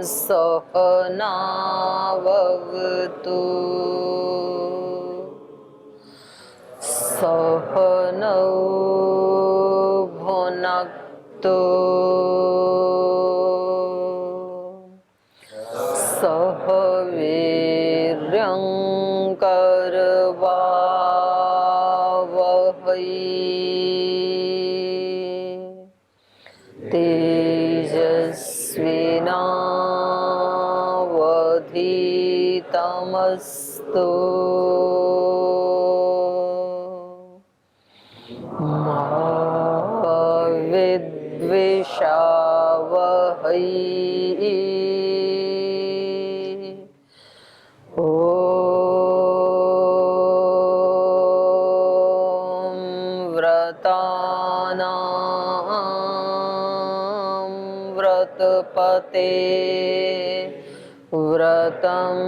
सहनावतु सहनौ भुनक्तु सह वीर्यं करवावहै तेजस्विनावधीतमस्तु मा विद्विषावहै व्रतपते व्रतं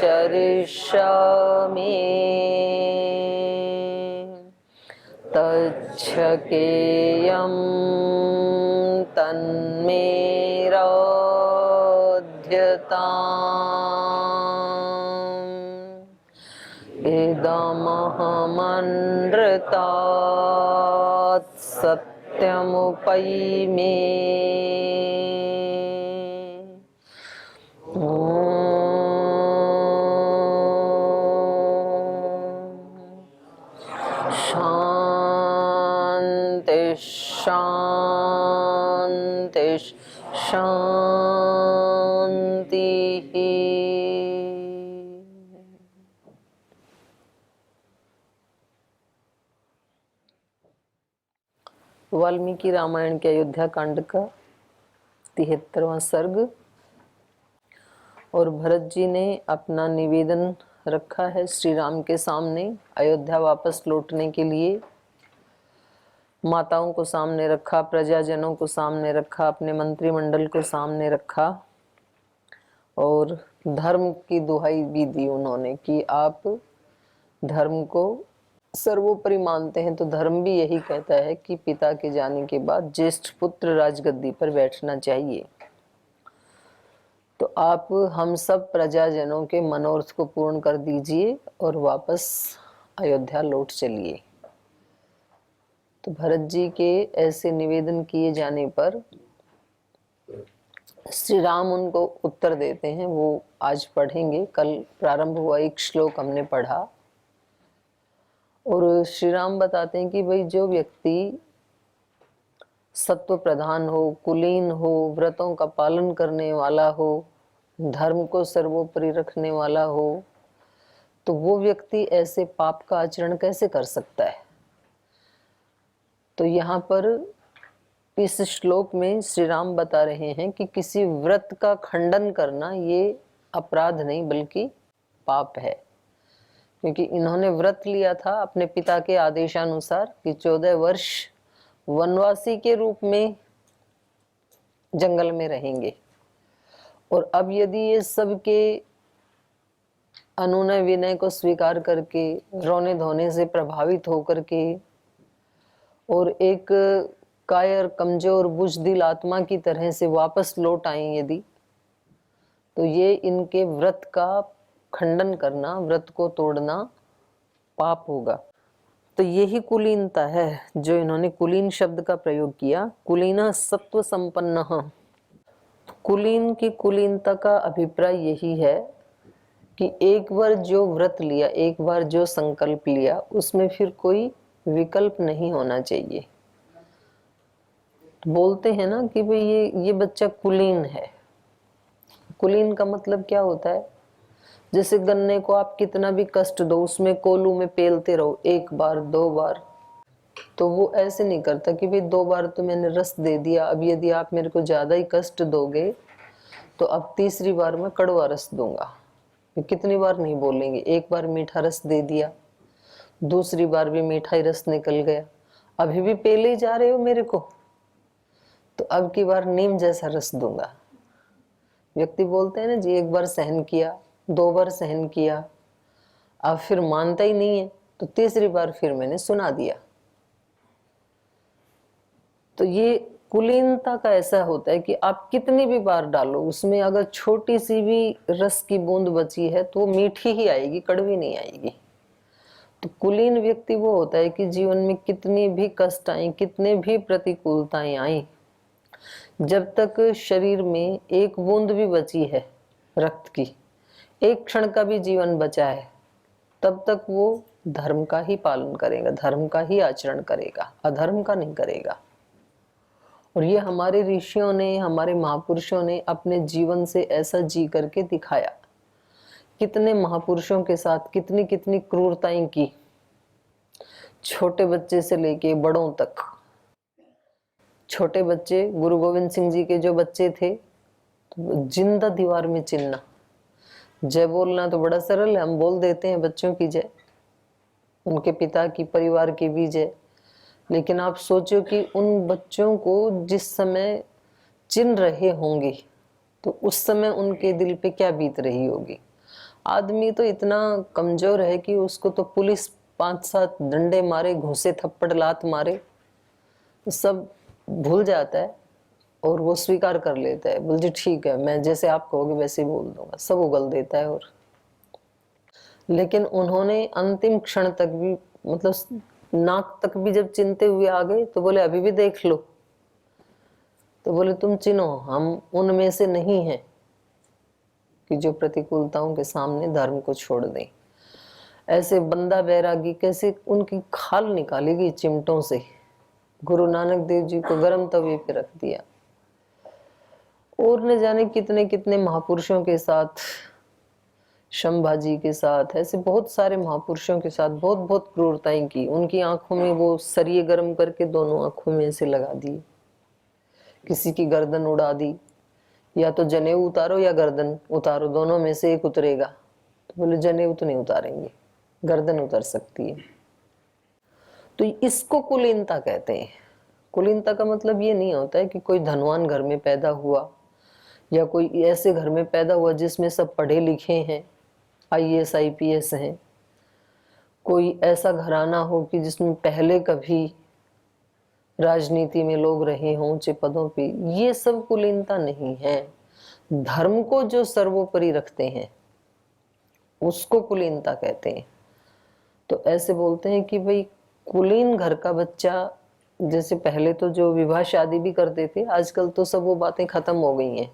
चरिष्यामि तच्छकेयं तन्मे रोध्यताम् इदमहमनृतात् सत्यमुपैमि शांति शांति शांति। वाल्मीकि रामायण के अयोध्या कांड का 73वां सर्ग। और भरत जी ने अपना निवेदन रखा है श्री राम के सामने। अयोध्या वापस लौटने के लिए माताओं को सामने रखा, प्रजाजनों को सामने रखा, अपने मंत्रिमंडल को सामने रखा और धर्म की दुहाई भी दी उन्होंने कि आप धर्म को सर्वोपरि मानते हैं तो धर्म भी यही कहता है कि पिता के जाने के बाद ज्येष्ठ पुत्र राजगद्दी पर बैठना चाहिए। तो आप हम सब प्रजाजनों के मनोरथ को पूर्ण कर दीजिए और वापस अयोध्या लौट चलिए। तो भरत जी के ऐसे निवेदन किए जाने पर श्री राम उनको उत्तर देते हैं। वो आज पढ़ेंगे। कल प्रारंभ हुआ एक श्लोक हमने पढ़ा और श्री राम बताते हैं कि भाई जो व्यक्ति सत्व प्रधान हो, कुलीन हो, व्रतों का पालन करने वाला हो, धर्म को सर्वोपरि रखने वाला हो, तो वो व्यक्ति ऐसे पाप का आचरण कैसे कर सकता है। तो यहाँ पर इस श्लोक में श्री राम बता रहे हैं कि किसी व्रत का खंडन करना ये अपराध नहीं बल्कि पाप है। क्योंकि इन्होंने व्रत लिया था अपने पिता के आदेशानुसार कि 14 वर्ष वनवासी के रूप में जंगल में रहेंगे। और अब यदि ये सबके अनुनय विनय को स्वीकार करके, रोने धोने से प्रभावित होकर के और एक कायर, कमजोर, बुज़दिल आत्मा की तरह से वापस लौट आए यदि, तो ये इनके व्रत का खंडन करना, व्रत को तोड़ना पाप होगा। तो यही कुलीनता है जो इन्होंने कुलीन शब्द का प्रयोग किया। कुलीन सत्व संपन्न। कुलीन की कुलीनता का अभिप्राय यही है कि एक बार जो व्रत लिया, एक बार जो संकल्प लिया, उसमें फिर कोई विकल्प नहीं होना चाहिए। बोलते हैं ना कि भाई ये बच्चा कुलीन है। कुलीन का मतलब क्या होता है? जैसे गन्ने को आप कितना भी कष्ट दो, उसमें कोलू में पेलते रहो, एक बार 2 बार, तो वो ऐसे नहीं करता कि भाई 2 बार तो मैंने रस दे दिया, अब यदि आप मेरे को ज्यादा ही कष्ट दोगे तो अब तीसरी बार मैं कड़वा रस दूंगा। कितनी बार नहीं बोलेंगे। एक बार मीठा रस दे दिया, दूसरी बार भी मीठा ही रस निकल गया, अभी भी पेले ही जा रहे हो मेरे को, तो अब की बार नीम जैसा रस दूंगा। व्यक्ति बोलते हैं ना जी, एक बार सहन किया, 2 बार सहन किया, अब फिर मानता ही नहीं है तो तीसरी बार फिर मैंने सुना दिया। तो ये कुलीनता का ऐसा होता है कि आप कितनी भी बार डालो, उसमें अगर छोटी सी भी रस की बूंद बची है तो वो मीठी ही आएगी, कड़वी नहीं आएगी। तो कुलीन व्यक्ति वो होता है कि जीवन में कितनी भी कष्ट आए, कितने भी प्रतिकूलताएं आई, जब तक शरीर में एक बूंद भी बची है रक्त की, एक क्षण का भी जीवन बचा है, तब तक वो धर्म का ही पालन करेगा, धर्म का ही आचरण करेगा, अधर्म का नहीं करेगा। और ये हमारे ऋषियों ने, हमारे महापुरुषों ने अपने जीवन से ऐसा जी करके दिखाया। कितने महापुरुषों के साथ कितनी कितनी क्रूरताएं की, छोटे बच्चे से लेके बड़ों तक। छोटे बच्चे, गुरु गोविंद सिंह जी के जो बच्चे थे, तो जिंदा दीवार में चिन्हना। जय बोलना तो बड़ा सरल है, हम बोल देते हैं बच्चों की जय, उनके पिता की, परिवार की भी जय। लेकिन आप सोचो कि उन बच्चों को जिस समय चिन्ह रहे होंगे तो उस समय उनके दिल पे क्या बीत रही होगी। आदमी तो इतना कमजोर है कि उसको तो पुलिस 5-7 डंडे मारे, घूंसे, थप्पड़, लात मारे, तो सब भूल जाता है और वो स्वीकार कर लेता है, बोल जी ठीक है, मैं जैसे आप कहोगे वैसे ही बोल दूंगा, सब उगल देता है। और लेकिन उन्होंने अंतिम क्षण तक भी, मतलब नाक तक भी जब चिनते हुए आ गए तो बोले अभी भी देख लो। तो बोले तुम चिन्हो, हम उनमें से नहीं हैं कि जो प्रतिकूलताओं के सामने धर्म को छोड़ दें। ऐसे बंदा बैरागी कैसे उनकी खाल निकाली गई चिमटों से, गुरु नानक देव जी को गर्म तवे पे रख दिया। और न जाने कितने कितने महापुरुषों के साथ, शंभाजी के साथ, ऐसे बहुत सारे महापुरुषों के साथ बहुत बहुत क्रूरताएं की। उनकी आंखों में वो सरिये गर्म करके दोनों आंखों में से लगा दिए, किसी की गर्दन उड़ा दी, या तो जनेऊ उतारो या गर्दन उतारो, दोनों में से एक उतरेगा। तो बोले जनेऊ तो नहीं उतारेंगे, गर्दन उतर सकती है। तो इसको कुलीनता कहते हैं। कुलीनता का मतलब ये नहीं होता है कि कोई धनवान घर में पैदा हुआ या कोई ऐसे घर में पैदा हुआ जिसमें सब पढ़े लिखे हैं, IAS IPS हैं, कोई ऐसा घराना हो कि जिसमें पहले कभी राजनीति में लोग रहे हों ऊंचे पदों पे। ये सब कुलीनता नहीं है। धर्म को जो सर्वोपरि रखते हैं उसको कुलीनता कहते हैं। तो ऐसे बोलते हैं कि भाई कुलीन घर का बच्चा, जैसे पहले तो जो विवाह शादी भी करते थे, आजकल तो सब वो बातें खत्म हो गई हैं।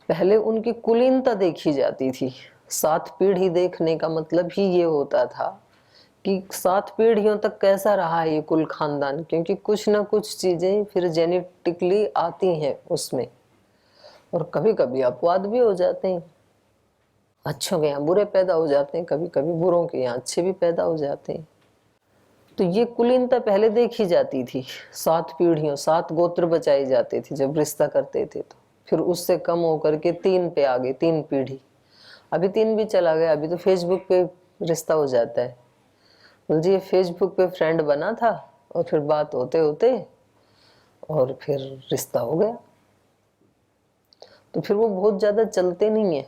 पहले उनकी कुलीनता देखी जाती थी। 7 पीढ़ी देखने का मतलब ही ये होता था कि 7 पीढ़ियों तक कैसा रहा है ये कुल खानदान, क्योंकि कुछ ना कुछ चीजें फिर जेनेटिकली आती हैं उसमें, और कभी कभी अपवाद भी हो जाते हैं। अच्छों के यहाँ बुरे पैदा हो जाते हैं, कभी कभी बुरों के यहाँ अच्छे भी पैदा हो जाते हैं। तो ये कुलीनता पहले देखी जाती थी। 7 पीढ़ियों, 7 गोत्र बचाए जाते थे जब रिश्ता करते थे। तो फिर उससे कम होकर के 3 पे आ गए, 3 पीढ़ी। अभी 3 भी चला गया, अभी तो फेसबुक पे रिश्ता हो जाता है। बोल जी फेसबुक पे फ्रेंड बना था और फिर बात होते होते और फिर रिश्ता हो गया। तो फिर वो बहुत ज्यादा चलते नहीं है।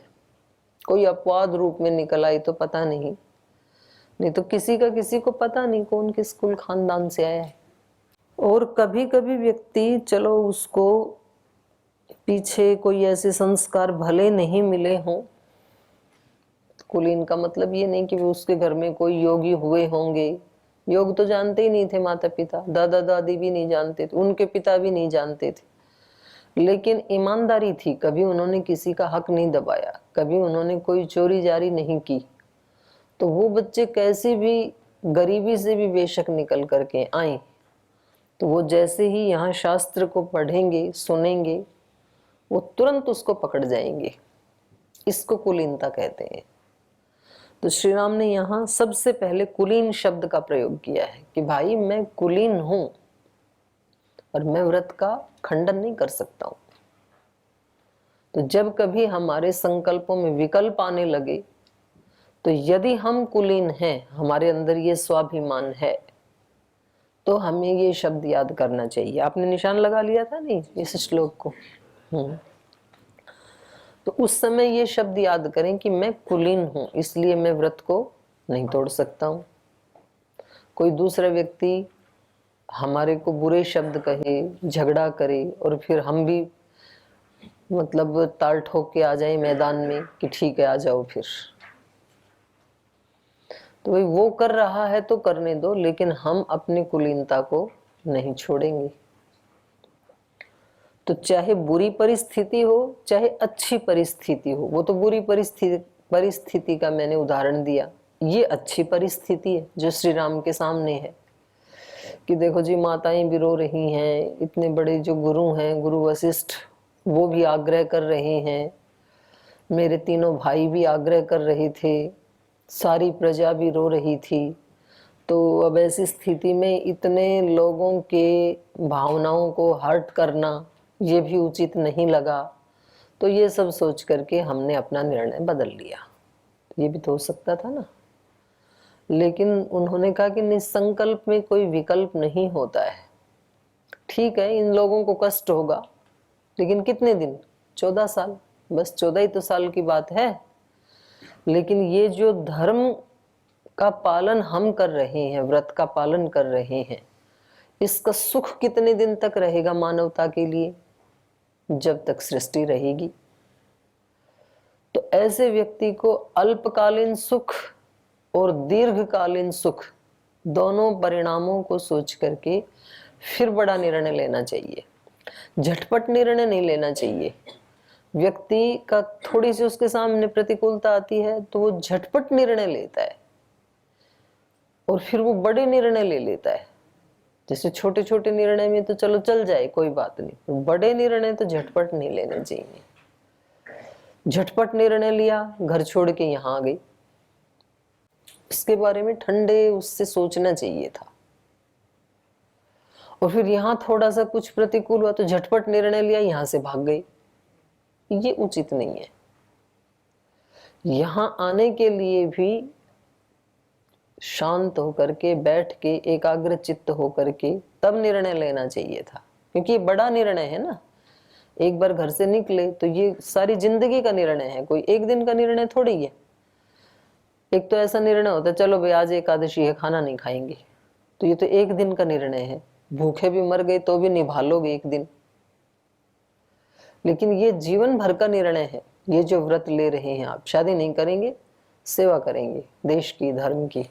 कोई अपवाद रूप में निकल आई तो पता नहीं तो किसी का किसी को पता नहीं कौन किस कुल खानदान से आया है। और कभी कभी व्यक्ति, चलो उसको पीछे कोई ऐसे संस्कार भले नहीं मिले हों, कुलीन का मतलब ये नहीं कि वो उसके घर में कोई योगी हुए होंगे। योग तो जानते ही नहीं थे माता पिता, दादा दादी भी नहीं जानते थे, उनके पिता भी नहीं जानते थे, लेकिन ईमानदारी थी। कभी उन्होंने किसी का हक नहीं दबाया, कभी उन्होंने कोई चोरी जारी नहीं की। तो वो बच्चे कैसे भी गरीबी से भी बेशक निकल करके आए, तो वो जैसे ही यहाँ शास्त्र को पढ़ेंगे, सुनेंगे, वो तुरंत उसको पकड़ जाएंगे। इसको कुलीनता कहते हैं। तो श्री राम ने यहाँ सबसे पहले कुलीन शब्द का प्रयोग किया है कि भाई मैं कुलीन हूं और मैं व्रत का खंडन नहीं कर सकता हूं। तो जब कभी हमारे संकल्पों में विकल्प आने लगे, तो यदि हम कुलीन हैं, हमारे अंदर ये स्वाभिमान है, तो हमें ये शब्द याद करना चाहिए। आपने निशान लगा लिया था नहीं इस श्लोक को? तो उस समय ये शब्द याद करें कि मैं कुलीन हूं, इसलिए मैं व्रत को नहीं तोड़ सकता हूं। कोई दूसरा व्यक्ति हमारे को बुरे शब्द कहे, झगड़ा करे और फिर हम भी मतलब ताल ठोक के आ जाए मैदान में कि ठीक है आ जाओ फिर। तो भाई वो कर रहा है तो करने दो, लेकिन हम अपनी कुलीनता को नहीं छोड़ेंगे। तो चाहे बुरी परिस्थिति हो चाहे अच्छी परिस्थिति हो, वो तो बुरी परिस्थिति का मैंने उदाहरण दिया, ये अच्छी परिस्थिति है जो श्री राम के सामने है कि देखो जी माताएं भी रो रही हैं, इतने बड़े जो गुरु हैं गुरु वशिष्ठ वो भी आग्रह कर रहे हैं, मेरे तीनों भाई भी आग्रह कर रहे थे, सारी प्रजा भी रो रही थी। तो अब ऐसी स्थिति में इतने लोगों के भावनाओं को हर्ट करना ये भी उचित नहीं लगा। तो ये सब सोच करके हमने अपना निर्णय बदल लिया। ये भी तो हो सकता था ना। लेकिन उन्होंने कहा कि निसंकल्प में कोई विकल्प नहीं होता है। ठीक है इन लोगों को कष्ट होगा, लेकिन कितने दिन? 14 साल, बस 14 ही तो साल की बात है। लेकिन ये जो धर्म का पालन हम कर रहे हैं, व्रत का पालन कर रहे हैं, इसका सुख कितने दिन तक रहेगा मानवता के लिए? जब तक सृष्टि रहेगी। तो ऐसे व्यक्ति को अल्पकालीन सुख और दीर्घकालीन सुख दोनों परिणामों को सोच करके फिर बड़ा निर्णय लेना चाहिए। झटपट निर्णय नहीं लेना चाहिए। व्यक्ति का थोड़ी सी उसके सामने प्रतिकूलता आती है तो वो झटपट निर्णय लेता है और फिर वो बड़े निर्णय ले लेता है। जैसे छोटे छोटे निर्णय में तो चलो चल जाए कोई बात नहीं, बड़े निर्णय तो झटपट नहीं लेने चाहिए। झटपट निर्णय लिया, घर छोड़ के यहाँ आ गई, इसके बारे में ठंडे उससे सोचना चाहिए था। और फिर यहाँ थोड़ा सा कुछ प्रतिकूल हुआ तो झटपट निर्णय लिया, यहां से भाग गई, ये उचित नहीं है। यहां आने के लिए भी शांत होकर के, बैठ के, एकाग्र चित्त होकर के तब निर्णय लेना चाहिए था, क्योंकि ये बड़ा निर्णय है ना। एक बार घर से निकले तो ये सारी जिंदगी का निर्णय है, कोई एक दिन का निर्णय थोड़ी है। एक तो ऐसा निर्णय होता है चलो भाई आज एकादशी है खाना नहीं खाएंगे, तो ये तो एक दिन का निर्णय है, भूखे भी मर गए तो भी निभा लोगे एक दिन। लेकिन ये जीवन भर का निर्णय है। ये जो व्रत ले रहे हैं आप, शादी नहीं करेंगे, सेवा करेंगे देश की, धर्म की।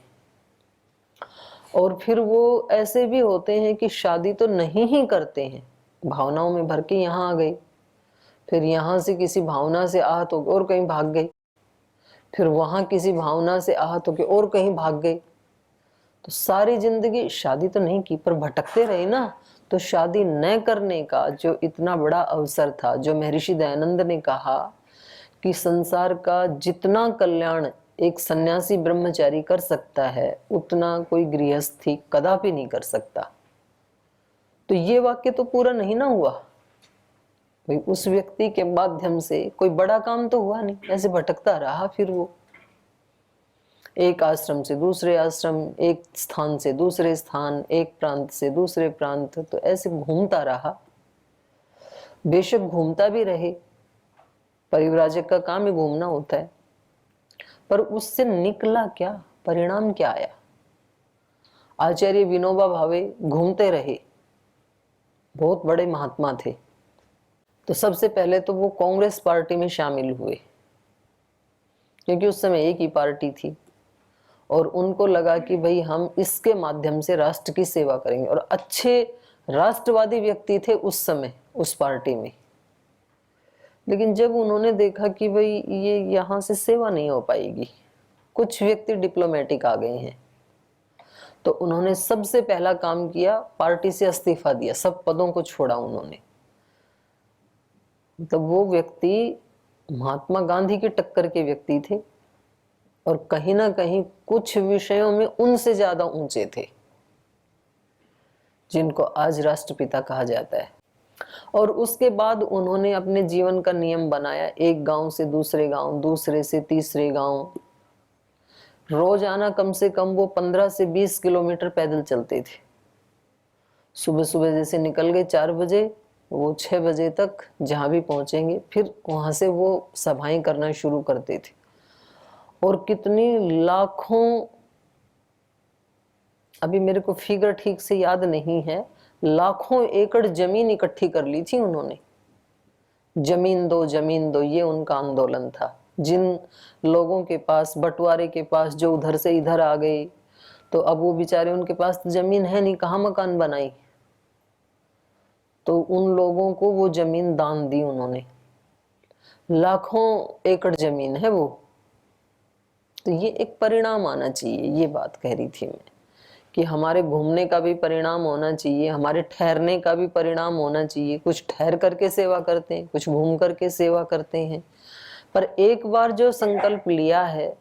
और फिर वो ऐसे भी होते हैं कि शादी तो नहीं ही करते हैं, भावनाओं में भर के यहाँ आ गई, फिर यहाँ से किसी भावना से आहत होकर और कहीं भाग गई, फिर वहां किसी भावना से आहत होकर और कहीं भाग गई। तो सारी जिंदगी शादी तो नहीं की पर भटकते रहे ना। तो शादी न करने का जो इतना बड़ा अवसर था, जो महर्षि दयानंद ने कहा कि संसार का जितना कल्याण एक सन्यासी ब्रह्मचारी कर सकता है उतना कोई गृहस्थी कदापि नहीं कर सकता। तो ये वाक्य तो पूरा नहीं ना हुआ भाई। उस व्यक्ति के माध्यम से कोई बड़ा काम तो हुआ नहीं, ऐसे भटकता रहा। फिर वो एक आश्रम से दूसरे आश्रम, एक स्थान से दूसरे स्थान, एक प्रांत से दूसरे प्रांत, तो ऐसे घूमता रहा। बेशक घूमता भी रहे, परिव्राजक का काम ही घूमना होता है, पर उससे निकला क्या, परिणाम क्या आया? आचार्य विनोबा भावे घूमते रहे, बहुत बड़े महात्मा थे। तो सबसे पहले तो वो कांग्रेस पार्टी में शामिल हुए, क्योंकि उस समय एक ही पार्टी थी, और उनको लगा कि भाई हम इसके माध्यम से राष्ट्र की सेवा करेंगे। और अच्छे राष्ट्रवादी व्यक्ति थे उस समय उस पार्टी में। लेकिन जब उन्होंने देखा कि भाई ये यहाँ से सेवा नहीं हो पाएगी, कुछ व्यक्ति डिप्लोमेटिक आ गए हैं, तो उन्होंने सबसे पहला काम किया, पार्टी से इस्तीफा दिया, सब पदों को छोड़ा उन्होंने। तो वो व्यक्ति महात्मा गांधी की टक्कर के व्यक्ति थे और कहीं ना कहीं कुछ विषयों में उनसे ज्यादा ऊंचे थे, जिनको आज राष्ट्रपिता कहा जाता है। और उसके बाद उन्होंने अपने जीवन का नियम बनाया, एक गांव से दूसरे गांव, दूसरे से तीसरे गांव, रोजाना कम से कम वो 15 से 20 किलोमीटर पैदल चलते थे। सुबह सुबह जैसे निकल गए 4 बजे, वो 6 बजे तक जहां भी पहुंचेंगे, फिर वहां से वो सभाएं करना शुरू करते थे। और कितनी लाखों अभी मेरे को फिगर ठीक से याद नहीं है, लाखों एकड़ जमीन इकट्ठी कर ली थी उन्होंने। जमीन दो, ये उनका आंदोलन था। जिन लोगों के पास, बंटवारे के पास, जो उधर से इधर आ गए, तो अब वो बेचारे, उनके पास तो जमीन है नहीं, कहाँ मकान बनाई, तो उन लोगों को वो जमीन दान दी उन्होंने। लाखों एकड़ जमीन है वो। तो ये एक परिणाम आना चाहिए, ये बात कह रही थी मैं, कि हमारे घूमने का भी परिणाम होना चाहिए, हमारे ठहरने का भी परिणाम होना चाहिए। कुछ ठहर करके सेवा करते हैं, कुछ घूम करके सेवा करते हैं, पर एक बार जो संकल्प लिया है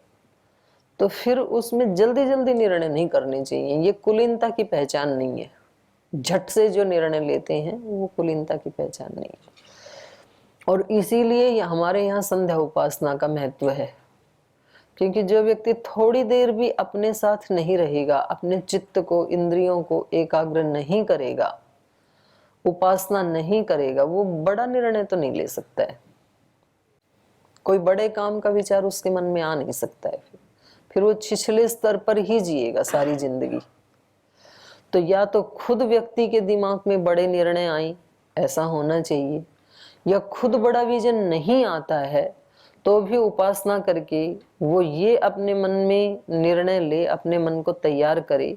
तो फिर उसमें जल्दी जल्दी निर्णय नहीं करने चाहिए। ये कुलीनता की पहचान नहीं है। झट से जो निर्णय लेते हैं वो कुलीनता की पहचान नहीं है। और इसीलिए हमारे यहाँ संध्या उपासना का महत्व है, क्योंकि जो व्यक्ति थोड़ी देर भी अपने साथ नहीं रहेगा, अपने चित्त को, इंद्रियों को एकाग्र नहीं करेगा, उपासना नहीं करेगा, वो बड़ा निर्णय तो नहीं ले सकता है। कोई बड़े काम का विचार उसके मन में आ नहीं सकता है। फिर वो छिछले स्तर पर ही जिएगा सारी जिंदगी। तो या तो खुद व्यक्ति के दिमाग में बड़े निर्णय आए, ऐसा होना चाहिए, या खुद बड़ा विजन नहीं आता है तो भी उपासना करके वो ये अपने मन में निर्णय ले, अपने मन को तैयार करे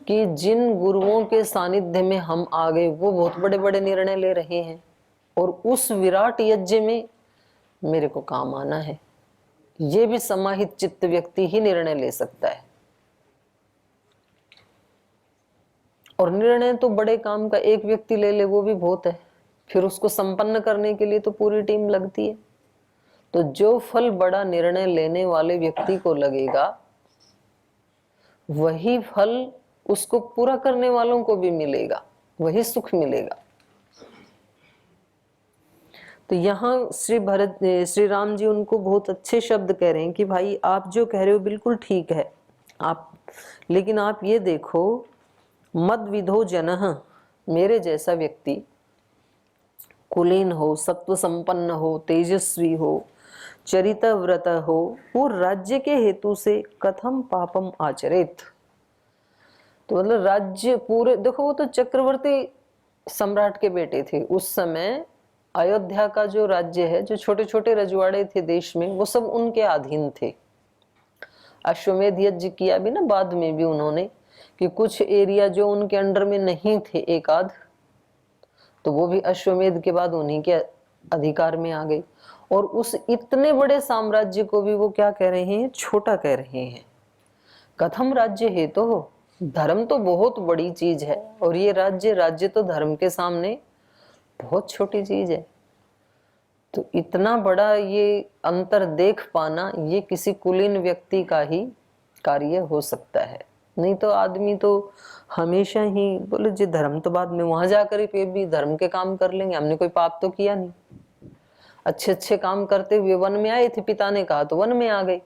कि जिन गुरुओं के सानिध्य में हम आ गए वो बहुत बड़े बड़े निर्णय ले रहे हैं, और उस विराट यज्ञ में मेरे को काम आना है। ये भी समाहित चित्त व्यक्ति ही निर्णय ले सकता है। और निर्णय तो बड़े काम का एक व्यक्ति ले ले वो भी बहुत है, फिर उसको संपन्न करने के लिए तो पूरी टीम लगती है। तो जो फल बड़ा निर्णय लेने वाले व्यक्ति को लगेगा, वही फल उसको पूरा करने वालों को भी मिलेगा, वही सुख मिलेगा। तो यहाँ श्री राम जी उनको बहुत अच्छे शब्द कह रहे हैं कि भाई आप जो कह रहे हो बिल्कुल ठीक है, आप, लेकिन आप ये देखो, मद विधो जनः, मेरे जैसा व्यक्ति कुलीन हो, सत्व संपन्न हो, तेजस्वी हो, चरित व्रत हो, वो राज्य के हेतु से कथम पापम आचरेत। तो मतलब राज्य पूरे, देखो वो तो चक्रवर्ती सम्राट के बेटे थे उस समय। अयोध्या का जो राज्य है, जो छोटे छोटे रजवाड़े थे देश में, वो सब उनके अधीन थे। अश्वमेध यज्ञ किया भी ना बाद में भी उन्होंने, कि कुछ एरिया जो उनके अंडर में नहीं थे, एक आध, तो वो भी अश्वमेध के बाद उन्हीं के अधिकार में आ गई। और उस इतने बड़े साम्राज्य को भी वो क्या कह रहे हैं, छोटा कह रहे हैं। कथम राज्य है, तो धर्म तो बहुत बड़ी चीज है, और ये राज्य तो धर्म के सामने बहुत छोटी चीज है। तो इतना बड़ा ये अंतर देख पाना, ये किसी कुलीन व्यक्ति का ही कार्य हो सकता है। नहीं तो आदमी तो हमेशा ही बोले जी धर्म तो बाद में, वहां जाकर के भी धर्म के काम कर लेंगे, हमने कोई पाप तो किया नहीं। अच्छे अच्छे काम करते हुए वन में आए थे, पिता ने कहा तो वन में आ गए।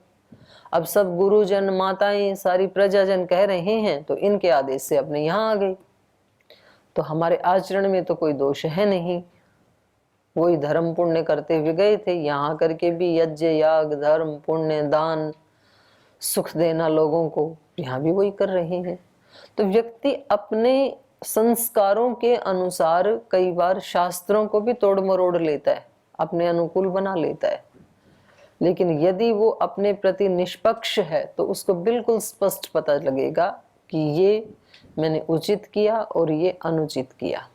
अब सब गुरुजन, माताएं, सारी प्रजाजन कह रहे हैं तो इनके आदेश से अपने यहाँ आ गए। तो हमारे आचरण में तो कोई दोष है नहीं, वही धर्म पुण्य करते हुए गए थे। यहाँ करके भी यज्ञ, याग, धर्म, पुण्य, दान, सुख देना लोगों को, यहाँ भी वही कर रहे हैं। तो व्यक्ति अपने संस्कारों के अनुसार कई बार शास्त्रों को भी तोड़ मरोड़ लेता है, अपने अनुकूल बना लेता है। लेकिन यदि वो अपने प्रति निष्पक्ष है तो उसको बिल्कुल स्पष्ट पता लगेगा कि ये मैंने उचित किया और ये अनुचित किया,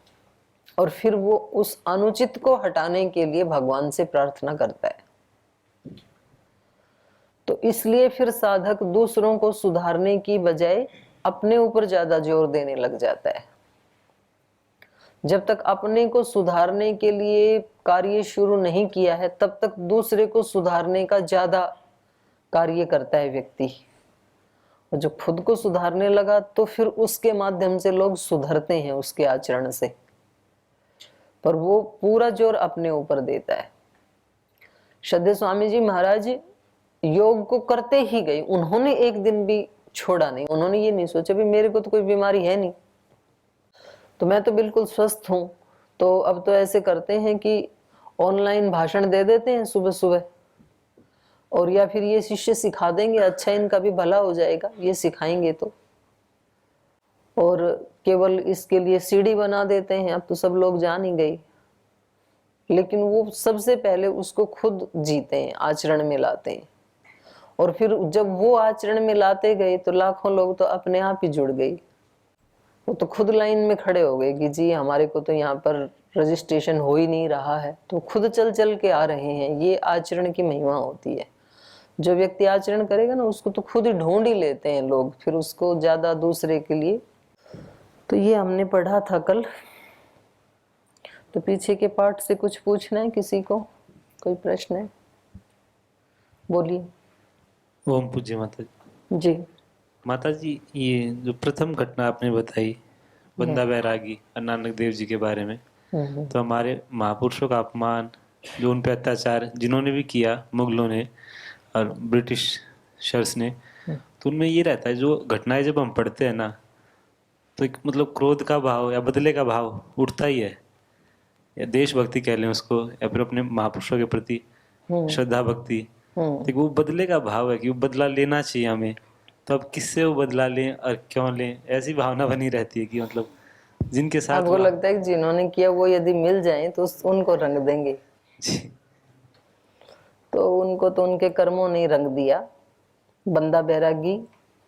और फिर वो उस अनुचित को हटाने के लिए भगवान से प्रार्थना करता है। तो इसलिए फिर साधक दूसरों को सुधारने की बजाय अपने ऊपर ज्यादा जोर देने लग जाता है। जब तक अपने को सुधारने के लिए कार्य शुरू नहीं किया है, तब तक दूसरे को सुधारने का ज्यादा कार्य करता है व्यक्ति। और जब खुद को सुधारने लगा तो फिर उसके माध्यम से लोग सुधरते हैं उसके आचरण से, पर वो पूरा जोर अपने ऊपर देता है। श्रद्धेय स्वामी जी महाराज योग को करते ही गए, उन्होंने एक दिन भी छोड़ा नहीं। उन्होंने ये नहीं सोचा भी मेरे को तो कोई बीमारी है नहीं, तो मैं तो बिल्कुल स्वस्थ हूं। तो अब तो ऐसे करते हैं कि ऑनलाइन भाषण दे देते हैं सुबह सुबह, और या फिर ये शिष्य सिखा देंगे, अच्छा इनका भी भला हो जाएगा, ये सिखाएंगे तो और केवल इसके लिए सीढ़ी बना देते हैं, अब तो सब लोग जान ही गए। लेकिन वो सबसे पहले उसको खुद जीते हैं, आचरण में लाते हैं। और फिर जब वो आचरण में लाते गए तो लाखों लोग तो अपने आप ही जुड़ गए। वो तो खुद लाइन में खड़े हो गए कि जी हमारे को तो यहाँ पर रजिस्ट्रेशन हो ही नहीं रहा है, तो खुद चल चल के आ रहे हैं। ये आचरण की महिमा होती है। जो व्यक्ति आचरण करेगा ना, उसको तो खुद ही ढूंढ ही लेते हैं लोग, फिर उसको ज्यादा दूसरे के लिए। तो ये हमने पढ़ा था कल। तो पीछे के पार्ट से कुछ पूछना है किसी को? कोई प्रश्न है? बोलिए। ओम पूज्य माता जी। जी माता जी, ये जो प्रथम घटना आपने बताई बंदा बैरागी और नानक देव जी के बारे में, तो हमारे महापुरुषों का अपमान, जो उन पे अत्याचार जिन्होंने भी किया, मुगलों ने और ब्रिटिश शर्स ने, तो उनमें ये रहता है, जो घटनाएं जब हम पढ़ते हैं ना, तो एक मतलब क्रोध का भाव या बदले का भाव उठता ही है, या देशभक्ति कह लें उसको, या फिर अपने महापुरुषों के प्रति श्रद्धा भक्ति। तो वो बदले का भाव है कि वो बदला लेना चाहिए हमें। तो अब किससे वो बदला लें और क्यों लें, ऐसी भावना बनी रहती है कि मतलब जिनके साथ आपको लगता है कि जिन्होंने किया वो यदि मिल जाए तो उनको रंग देंगे? जी तो उनको तो उनके कर्मों ने रंग दिया। बंदा बैरागी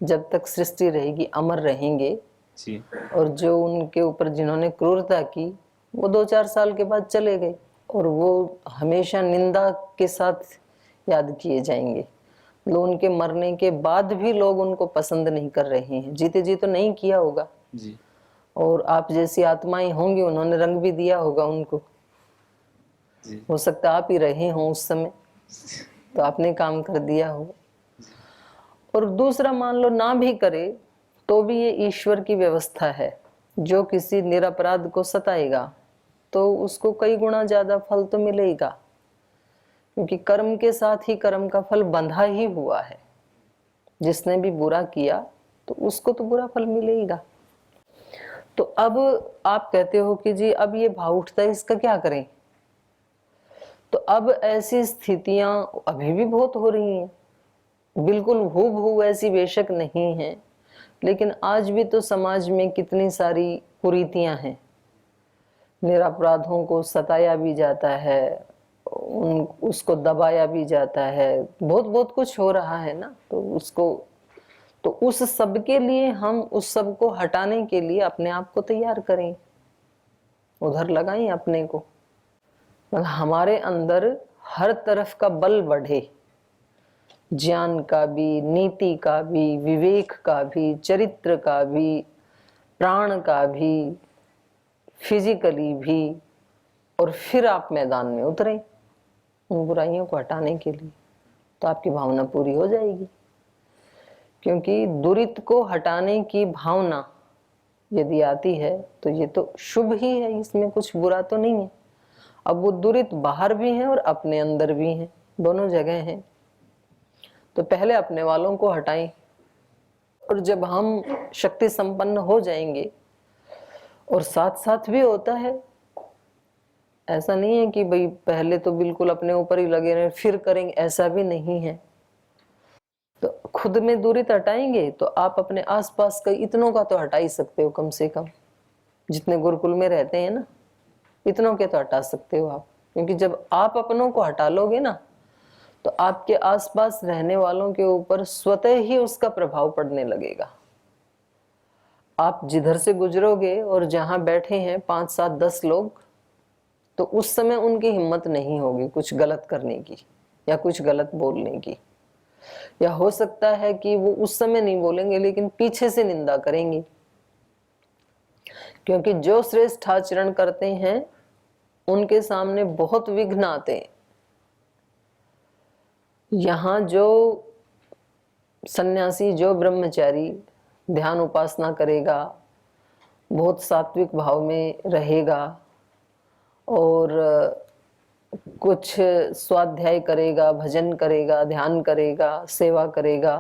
जब तक सृष्टि रहेगी अमर रहेंगे जी। और जो उनके ऊपर जिन्होंने क्रूरता की वो 2-4 साल के बाद चले गए, और वो हमेशा निंदा के साथ याद किए जाएंगे। मतलब उनके मरने के बाद भी लोग उनको पसंद नहीं कर रहे हैं। जीते जी तो नहीं किया होगा जी। और आप जैसी आत्माएं होंगी, उन्होंने रंग भी दिया होगा उनको। जी। हो सकता है आप ही रहे हों उस समय, तो आपने काम कर दिया हो। और दूसरा, मान लो ना भी करे तो भी ये ईश्वर की व्यवस्था है। जो किसी निरपराध को सताएगा तो उसको कई गुना ज्यादा फल तो मिलेगा, क्योंकि कर्म के साथ ही कर्म का फल बंधा ही हुआ है। जिसने भी बुरा किया तो उसको तो बुरा फल मिलेगा। तो अब आप कहते हो कि जी अब ये भाव उठता है, इसका क्या करें? तो अब ऐसी स्थितियां अभी भी बहुत हो रही हैं, बिल्कुल हूबहू ऐसी बेशक नहीं है, लेकिन आज भी तो समाज में कितनी सारी कुरीतियां हैं। निरपराधों को सताया भी जाता है, उसको दबाया भी जाता है, बहुत बहुत कुछ हो रहा है ना। तो उस सब के लिए हम उस सब को हटाने के लिए अपने आप को तैयार करें, उधर लगाएं अपने को। हमारे अंदर हर तरफ का बल बढ़े, ज्ञान का भी, नीति का भी, विवेक का भी, चरित्र का भी, प्राण का भी, फिजिकली भी, और फिर आप मैदान में उतरें उन बुराइयों को हटाने के लिए। तो आपकी भावना पूरी हो जाएगी, क्योंकि दुरित को हटाने की भावना यदि आती है तो ये तो शुभ ही है, इसमें कुछ बुरा तो नहीं है। अब वो दुरित बाहर भी है और अपने अंदर भी है, दोनों जगह हैं। तो पहले अपने वालों को हटाएं, और जब हम शक्ति संपन्न हो जाएंगे, और साथ साथ भी होता है, ऐसा नहीं है कि भाई पहले तो बिल्कुल अपने ऊपर ही लगे रहे फिर करेंगे, ऐसा भी नहीं है। तो खुद में दूरी हटाएंगे तो आप अपने आसपास के इतनों का तो हटा ही सकते हो, कम से कम जितने गुरुकुल में रहते हैं ना, इतनों के तो हटा सकते हो आप। क्योंकि जब आप अपनों को हटा लोगे ना, तो आपके आसपास रहने वालों के ऊपर स्वतः ही उसका प्रभाव पड़ने लगेगा। आप जिधर से गुजरोगे और जहां बैठे हैं 5-7-10 लोग, तो उस समय उनकी हिम्मत नहीं होगी कुछ गलत करने की या कुछ गलत बोलने की। या हो सकता है कि वो उस समय नहीं बोलेंगे लेकिन पीछे से निंदा करेंगे, क्योंकि जो श्रेष्ठ आचरण करते हैं उनके सामने बहुत विघ्न आते हैं। यहाँ जो सन्यासी, जो ब्रह्मचारी ध्यान उपासना करेगा, बहुत सात्विक भाव में रहेगा और कुछ स्वाध्याय करेगा, भजन करेगा, ध्यान करेगा, सेवा करेगा,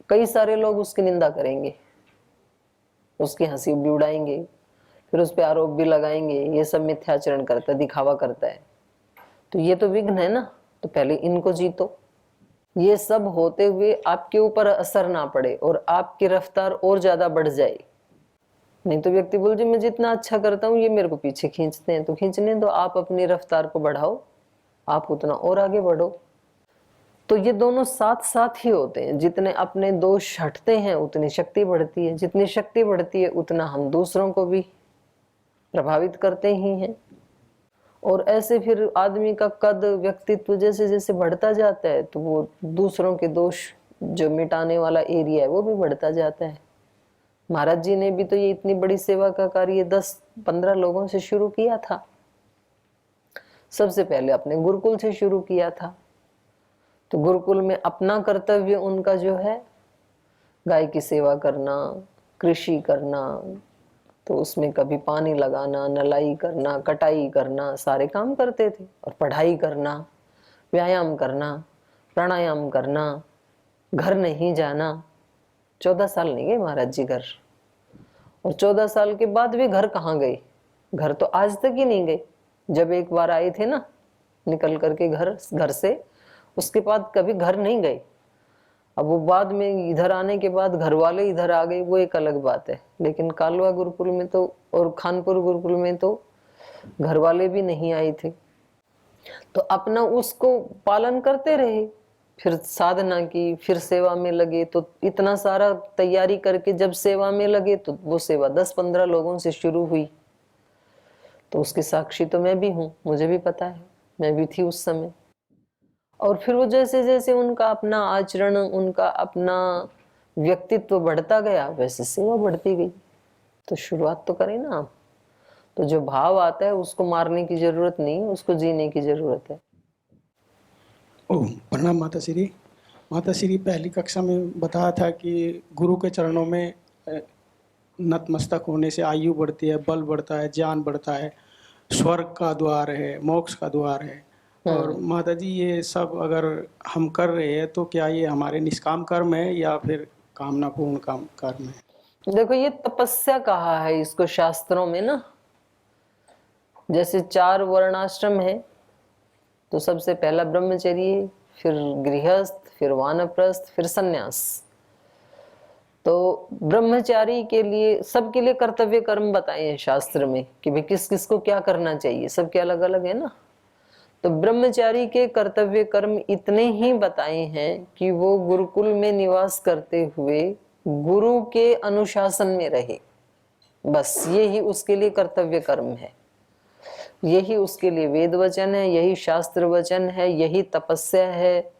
कई सारे लोग उसकी निंदा करेंगे, उसकी हंसी भी उड़ाएंगे, फिर उस पर आरोप भी लगाएंगे, ये सब मिथ्याचरण करता है, दिखावा करता है। तो ये तो विघ्न है ना। तो पहले इनको जीतो। ये सब होते हुए आपके ऊपर असर ना पड़े और आपकी रफ्तार और ज्यादा बढ़ जाए, नहीं तो व्यक्ति बोल जी मैं जितना अच्छा करता हूँ ये मेरे को पीछे खींचते हैं, तो खींचने दो, आप अपनी रफ्तार को बढ़ाओ, आप उतना और आगे बढ़ो। तो ये दोनों साथ साथ ही होते हैं। जितने अपने दोष हटते हैं उतनी शक्ति बढ़ती है, जितनी शक्ति बढ़ती है उतना हम दूसरों को भी प्रभावित करते ही हैं। और ऐसे फिर आदमी का कद, व्यक्तित्व जैसे जैसे बढ़ता जाता है तो वो दूसरों के दोष जो मिटाने वाला एरिया है वो भी बढ़ता जाता है। महाराज जी ने भी तो ये इतनी बड़ी सेवा का कार्य 10-15 लोगों से शुरू किया था। सबसे पहले अपने गुरुकुल से शुरू किया था। तो गुरुकुल में अपना कर्तव्य उनका जो है गाय की सेवा करना, कृषि करना, तो उसमें कभी पानी लगाना, नलाई करना, कटाई करना, सारे काम करते थे। और पढ़ाई करना, व्यायाम करना, प्राणायाम करना, घर नहीं जाना। 14 साल नहीं गए महाराज जी घर। और 14 साल के बाद भी घर कहाँ गए? घर तो आज तक ही नहीं गए। जब एक बार आए थे ना निकल करके घर से, उसके बाद कभी घर नहीं गए। अब वो बाद में इधर आने के बाद घर वाले इधर आ गए, वो एक अलग बात है। लेकिन कालवा गुरुकुल में तो और खानपुर गुरुकुल में तो घर वाले भी नहीं आए थे। तो अपना उसको पालन करते रहे, फिर साधना की, फिर सेवा में लगे। तो इतना सारा तैयारी करके जब सेवा में लगे तो वो सेवा 10-15 लोगों से शुरू हुई। तो उसकी साक्षी तो मैं भी हूँ, मुझे भी पता है, मैं भी थी उस समय। और फिर वो जैसे जैसे उनका अपना आचरण, उनका अपना व्यक्तित्व बढ़ता गया, वैसे सेवा बढ़ती गई। तो शुरुआत तो करें ना आप। तो जो भाव आता है उसको मारने की जरूरत नहीं, उसको जीने की जरूरत है। प्रणाम माता श्री। माता श्री पहली कक्षा में बताया था कि गुरु के चरणों में नतमस्तक होने से आयु बढ़ती है, बल बढ़ता है, ज्ञान बढ़ता है, स्वर्ग का द्वार है, मोक्ष का द्वार है। और माता जी ये सब अगर हम कर रहे हैं तो क्या ये हमारे निष्काम कर्म है या फिर कामना पूर्ण काम कर्म है? देखो ये तपस्या कहा है इसको शास्त्रों में ना। जैसे 4 वर्णाश्रम है तो सबसे पहला ब्रह्मचर्य, फिर गृहस्थ, फिर वानप्रस्थ, फिर सन्यास। तो ब्रह्मचारी के लिए, सबके लिए कर्तव्य कर्म बताए हैं शास्त्र में कि भाई किस किस को क्या करना चाहिए, सबके अलग अलग है ना। तो ब्रह्मचारी के कर्तव्य कर्म इतने ही बताए हैं कि वो गुरुकुल में निवास करते हुए गुरु के अनुशासन में रहे, बस यही उसके लिए कर्तव्य कर्म है। यही उसके लिए वेद वचन है, यही शास्त्र वचन है, यही तपस्या है।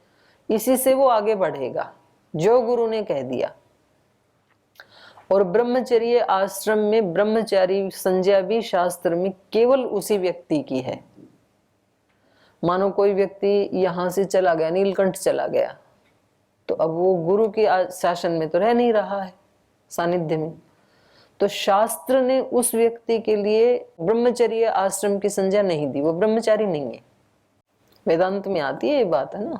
इसी से वो आगे बढ़ेगा जो गुरु ने कह दिया। और ब्रह्मचर्य आश्रम में ब्रह्मचारी संज्ञा भी शास्त्र में केवल उसी व्यक्ति की है। मानो कोई व्यक्ति यहां से चला गया, नीलकंठ चला गया, तो अब वो गुरु के शासन में तो रह नहीं रहा है, सानिध्य में। तो शास्त्र ने उस व्यक्ति के लिए ब्रह्मचर्य आश्रम की संज्ञा नहीं दी, वो ब्रह्मचारी नहीं है। वेदांत में आती है ये बात, है ना।